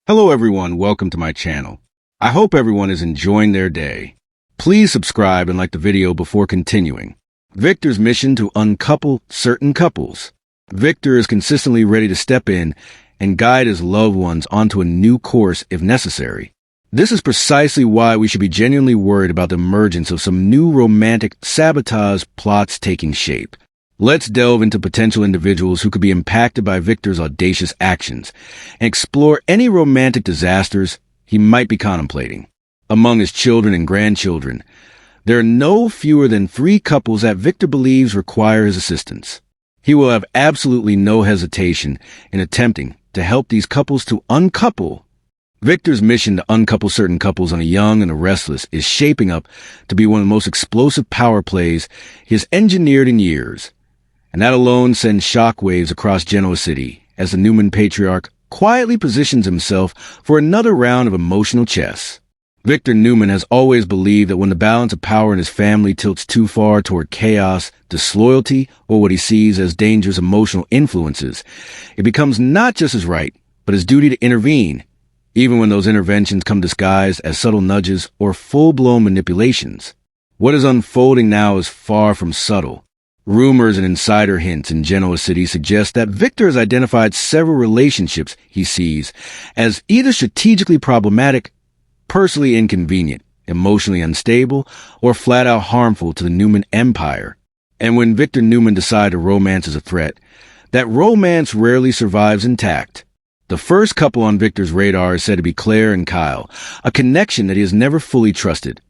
Hello everyone, welcome to my channel. I hope everyone is enjoying their day. Please subscribe and like the video before continuing. Victor's mission to uncouple certain couples. Victor is consistently ready to step in and guide his loved ones onto a new course if necessary. This is precisely why we should be genuinely worried about the emergence of some new romantic sabotage plots taking shape. Let's delve into potential individuals who could be impacted by Victor's audacious actions and explore any romantic disasters he might be contemplating. Among his children and grandchildren, there are no fewer than 3 couples that Victor believes require his assistance. He will have absolutely no hesitation in attempting to help these couples to uncouple. Victor's mission to uncouple certain couples on a young and the restless is shaping up to be one of the most explosive power plays he has engineered in years. And that alone sends shockwaves across Genoa City as the Newman patriarch quietly positions himself for another round of emotional chess. Victor Newman has always believed that when the balance of power in his family tilts too far toward chaos, disloyalty, or what he sees as dangerous emotional influences, it becomes not just his right, but his duty to intervene, even when those interventions come disguised as subtle nudges or full-blown manipulations. What is unfolding now is far from subtle. Rumors and insider hints in Genoa City suggest that Victor has identified several relationships he sees as either strategically problematic, personally inconvenient, emotionally unstable, or flat-out harmful to the Newman empire. And when Victor Newman decides a romance is a threat, that romance rarely survives intact. The first couple on Victor's radar is said to be Claire and Kyle, a connection that he has never fully trusted.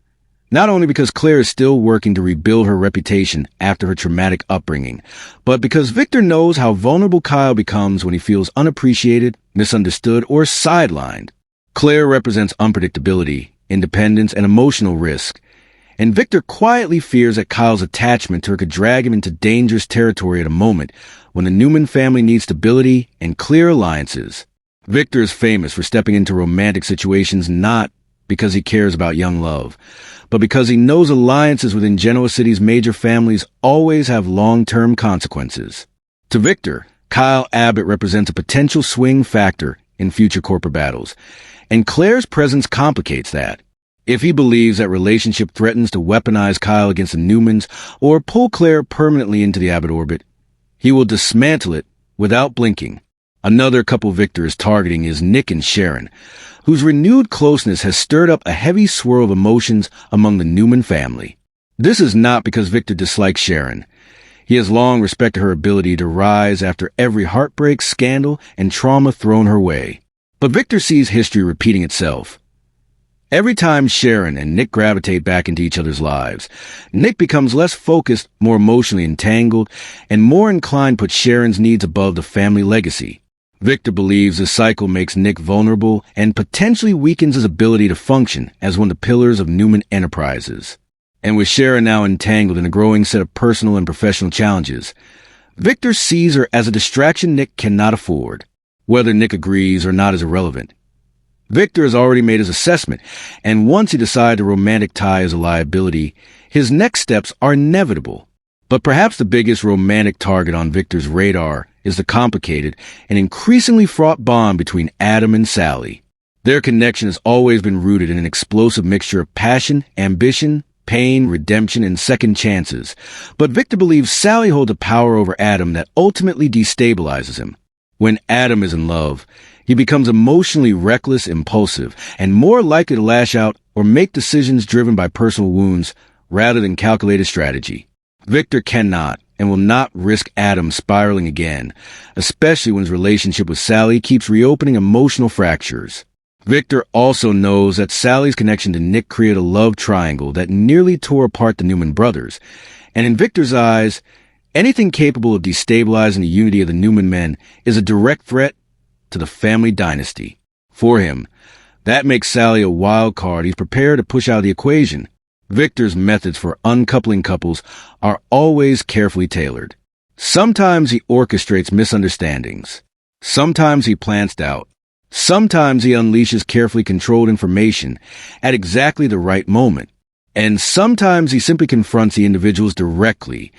Not only because Claire is still working to rebuild her reputation after her traumatic upbringing, but because Victor knows how vulnerable Kyle becomes when he feels unappreciated, misunderstood, or sidelined. Claire represents unpredictability, independence, and emotional risk, and Victor quietly fears that Kyle's attachment to her could drag him into dangerous territory at a moment when the Newman family needs stability and clear alliances. Victor is famous for stepping into romantic situations not because he cares about young love, but because he knows alliances within Genoa City's major families always have long-term consequences. To Victor, Kyle Abbott represents a potential swing factor in future corporate battles, and Claire's presence complicates that. If he believes that relationship threatens to weaponize Kyle against the Newmans or pull Claire permanently into the Abbott orbit, he will dismantle it without blinking. Another couple Victor is targeting is Nick and Sharon, whose renewed closeness has stirred up a heavy swirl of emotions among the Newman family. This is not because Victor dislikes Sharon. He has long respected her ability to rise after every heartbreak, scandal, and trauma thrown her way. But Victor sees history repeating itself. Every time Sharon and Nick gravitate back into each other's lives, Nick becomes less focused, more emotionally entangled, and more inclined to put Sharon's needs above the family legacy. Victor believes this cycle makes Nick vulnerable and potentially weakens his ability to function as one of the pillars of Newman Enterprises. And with Sharon now entangled in a growing set of personal and professional challenges, Victor sees her as a distraction Nick cannot afford. Whether Nick agrees or not is irrelevant. Victor has already made his assessment, and once he decides a romantic tie is a liability, his next steps are inevitable. But perhaps the biggest romantic target on Victor's radar is the complicated and increasingly fraught bond between Adam and Sally. Their connection has always been rooted in an explosive mixture of passion, ambition, pain, redemption, and second chances. But Victor believes Sally holds a power over Adam that ultimately destabilizes him. When Adam is in love, he becomes emotionally reckless, impulsive, and more likely to lash out or make decisions driven by personal wounds rather than calculated strategy. Victor cannot and will not risk Adam spiraling again, especially when his relationship with Sally keeps reopening emotional fractures. Victor also knows that Sally's connection to Nick created a love triangle that nearly tore apart the Newman brothers, and in Victor's eyes, anything capable of destabilizing the unity of the Newman men is a direct threat to the family dynasty. For him, that makes Sally a wild card he's prepared to push out of the equation. Victor's methods for uncoupling couples are always carefully tailored. Sometimes he orchestrates misunderstandings. Sometimes he plants doubt. Sometimes he unleashes carefully controlled information at exactly the right moment. And sometimes he simply confronts the individuals directly,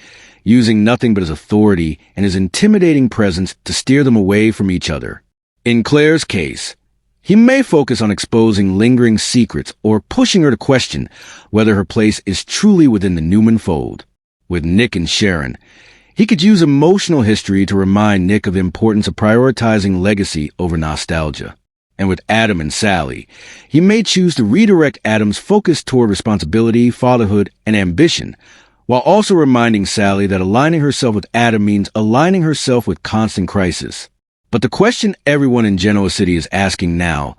using nothing but his authority and his intimidating presence to steer them away from each other. In Claire's case, He may focus on exposing lingering secrets or pushing her to question whether her place is truly within the Newman fold. With Nick and Sharon, he could use emotional history to remind Nick of the importance of prioritizing legacy over nostalgia. And with Adam and Sally, he may choose to redirect Adam's focus toward responsibility, fatherhood, and ambition, while also reminding Sally that aligning herself with Adam means aligning herself with constant crisis. But the question everyone in Genoa City is asking now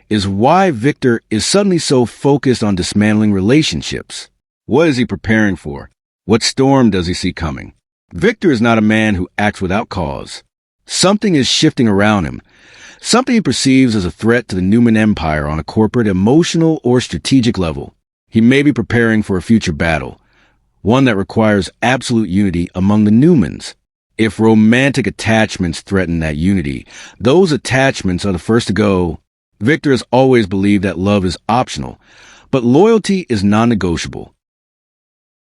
is why Victor is suddenly so focused on dismantling relationships. What is he preparing for? What storm does he see coming? Victor is not a man who acts without cause. Something is shifting around him, something he perceives as a threat to the Newman Empire on a corporate, emotional, or strategic level. He may be preparing for a future battle, one that requires absolute unity among the Newmans. If romantic attachments threaten that unity, those attachments are the first to go. Victor has always believed that love is optional, but loyalty is non-negotiable.